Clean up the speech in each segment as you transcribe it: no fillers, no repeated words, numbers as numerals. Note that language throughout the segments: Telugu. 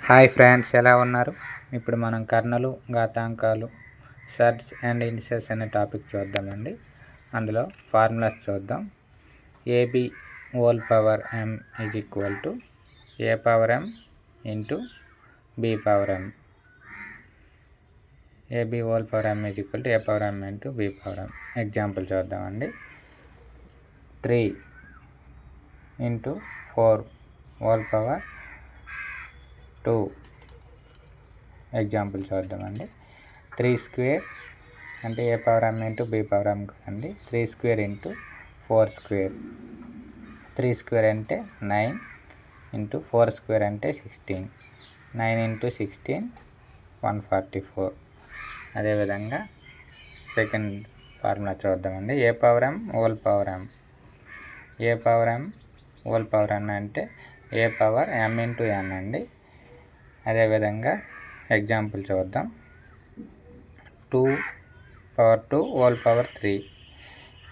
హాయ్ ఫ్రెండ్స్, ఎలా ఉన్నారు? ఇప్పుడు మనం కర్ణలు, ఘాతాంకాలు, సర్డ్స్ అండ్ ఇండిసెస్ అనే టాపిక్ చూద్దామండి. అందులో ఫార్ములాస్ చూద్దాం. AB whole power m is equal to A power m into B power m. AB whole power m is equal to A power m into B power m. Example చూద్దామండి. 3 ఇంటూ 4 హోల్ పవర్ 2. ఎగ్జాంపుల్ చూద్దామండి. 3 స్క్వేర్ అంటే A power m into B power m కదండి. 3 స్క్వేర్ ఇంటూ 4 స్క్వేర్. 3 స్క్వేర్ అంటే 9 ఇంటూ 4 స్క్వేర్ అంటే 16. 9 ఇంటూ 16 144. అదేవిధంగా సెకండ్ ఫార్ములా చూద్దామండి. A power m whole power m. A power m whole power n అంటే A power m into n అండి. అదేవిధంగా ఎగ్జాంపుల్ చూద్దాం. 2 power 2 whole power 3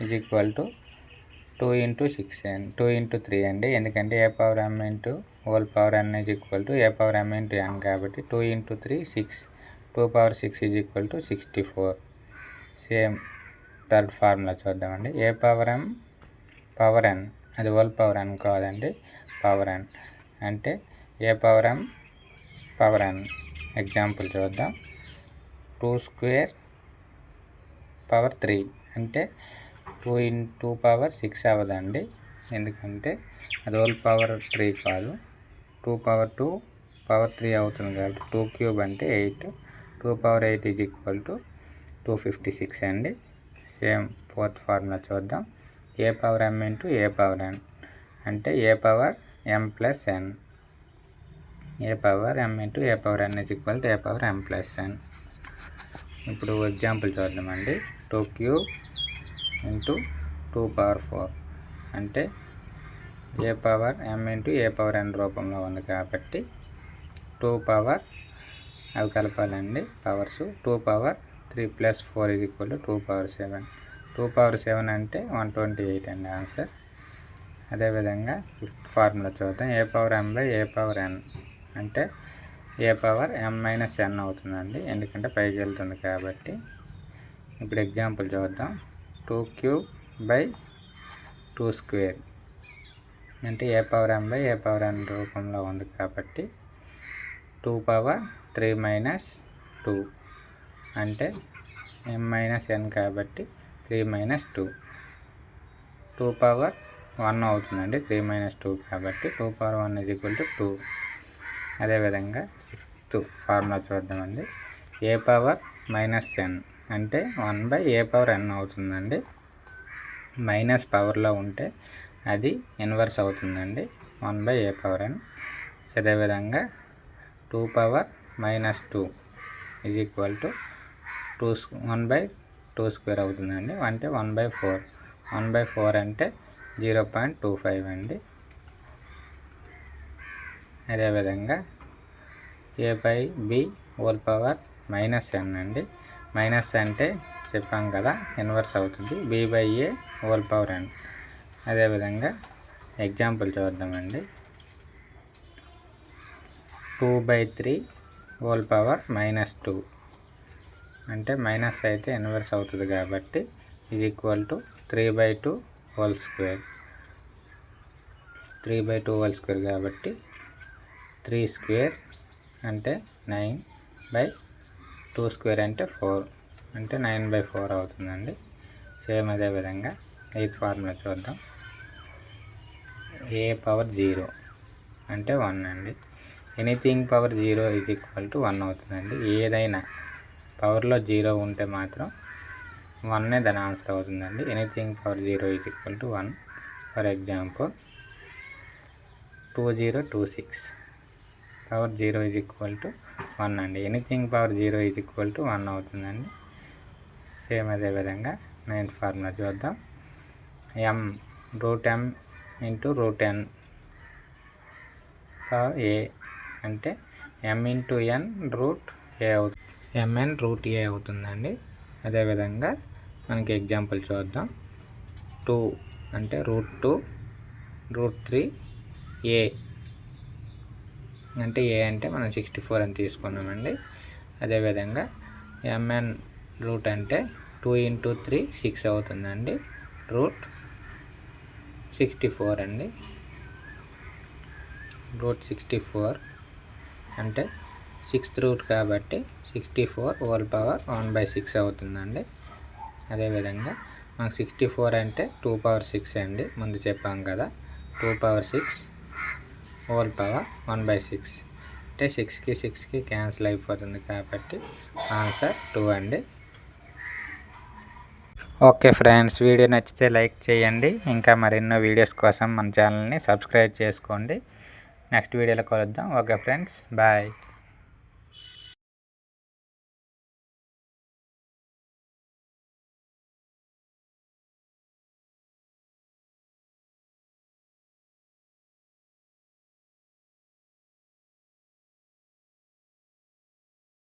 is equal to 2 into 6 అండి. 2 ఇంటూ 3 అండి. ఎందుకంటే A power m into whole power n is equal to A power m into n కాబట్టి 2 into 3 6. 2 power 6 is equal to 64. Same third formula చూద్దామండి. A power m power n, అది హోల్ పవర్ n కాదండి, పవర్ n అంటే A power m power n. Example చూద్దాం. 2 స్క్వేర్ పవర్ 3 అంటే 2 ఇంటూ పవర్ 6 అవ్వదండి, ఎందుకంటే అది హోల్ పవర్ 3 కాదు. 2 పవర్ 2 పవర్ 3 అవుతుంది కాబట్టి 2 క్యూబ్ అంటే 8. 2 పవర్ 8 ఈజ్ ఈక్వల్ టు 256 అండి. సేమ్ ఫోర్త్ ఫార్ములా చూద్దాం. A power m into A power n అంటే A power m plus n. A power m into A power n is equal to A power m plus n. ఇప్పుడు ఎగ్జాంపుల్ చూద్దామండి. 2 క్యూబ్ ఇంటూ 2 పవర్ 4 అంటే A power m into A power n రూపంలో ఉంది కాబట్టి 2 పవర్, అవి కలపాలండి powers. 2 power 3 plus 4 is equal to 2 power 7. 2 power 7 అంటే 128 అండి ఆన్సర్. అదేవిధంగా ఫిఫ్త్ ఫార్ములా చూద్దాం. A power m by A power n అంటే A power m minus n అవుతుందండి, ఎందుకంటే పైకి వెళ్తుంది కాబట్టి. ఇప్పుడు ఎగ్జాంపుల్ చూద్దాం. 2 క్యూబ్ బై 2 స్క్వేర్ అంటే A power m by A power n రూపంలో ఉంది కాబట్టి 2 పవర్ 3 మైనస్ 2 అంటే m మైనస్ n కాబట్టి 3 మైనస్ 2. 2 పవర్ 1 అవుతుందండి, 3 మైనస్ 2 కాబట్టి 2 పవర్ 1 ఈజ్ ఈక్వల్ టు 2. అదేవిధంగా సిక్స్త్ ఫార్ములా చూద్దామండి. ఏ పవర్ మైనస్ n అంటే 1 బై ఏ పవర్ n అవుతుందండి. మైనస్ పవర్లో ఉంటే అది ఇన్వర్స్ అవుతుందండి, 1 బై ఏ పవర్ n. అదేవిధంగా 2 power minus 2 is equal to 1 by 2 square అవుతుందండి, అంటే 1 బై 4. 1 బై 4 అంటే 0.25 అండి. అదేవిధంగా A by B whole power minus n అండి. మైనస్ అంటే చెప్పాం కదా, ఇన్వర్స్ అవుతుంది, B by A whole power n. అదేవిధంగా ఎగ్జాంపుల్ చూద్దామండి. 2/3 హోల్ పవర్ మైనస్ 2 అంటే మైనస్ అయితే ఇన్వర్స్ అవుతుంది కాబట్టి is equal to 3/2 whole square. 3/2 whole square కాబట్టి 3 స్క్వేర్ అంటే 9 బై 2 స్క్వేర్ అంటే 4 అంటే 9/4 అవుతుందండి. సేమ్ అదేవిధంగా ఎయిత్ ఫార్ములా చూద్దాం. ఏ పవర్ 0 అంటే 1 అండి. Anything power 0 is equal to 1 అవుతుందండి. ఏదైనా పవర్లో 0 ఉంటే మాత్రం 1 దాని ఆన్సర్ అవుతుందండి. Anything power 0 is equal to 1. For example 2026 power 0 is equal to 1 అండి. Anything power 0 is equal to 1 అవుతుందండి. సేమ్ అదేవిధంగా నైన్త్ ఫార్ములా చూద్దాం. m root m into root n power A అంటే m into n root A అవుతుంది, mn రూట్ ఏ అవుతుందండి. అదేవిధంగా మనకి ఎగ్జాంపుల్ చూద్దాం. 2 అంటే రూట్ 2 రూట్ 3 ఏ అంటే ఏ అంటే మనం 64 అని తీసుకున్నామండి. అదేవిధంగా mn రూట్ అంటే 2 × 3 6 అవుతుందండి. రూట్ 64 అండి. రూట్ 64 అంటే 6th రూట్ కాబట్టి 64 హోల్ పవర్ 1/6 అవుతుందండి. అదేవిధంగా మనకు 64 అంటే 2/6 అండి. ముందు చెప్పాం కదా, 2/6 హోల్ పవర్ 1/6 అంటే 6కి 6కి క్యాన్సిల్ అయిపోతుంది కాబట్టి ఆన్సర్ 2 అండి. ఓకే ఫ్రెండ్స్, వీడియో నచ్చితే లైక్ చేయండి. ఇంకా మరెన్నో వీడియోస్ కోసం మన ఛానల్ని సబ్స్క్రైబ్ చేసుకోండి. నెక్స్ట్ వీడియోలో కలుద్దాం. Okay friends, bye.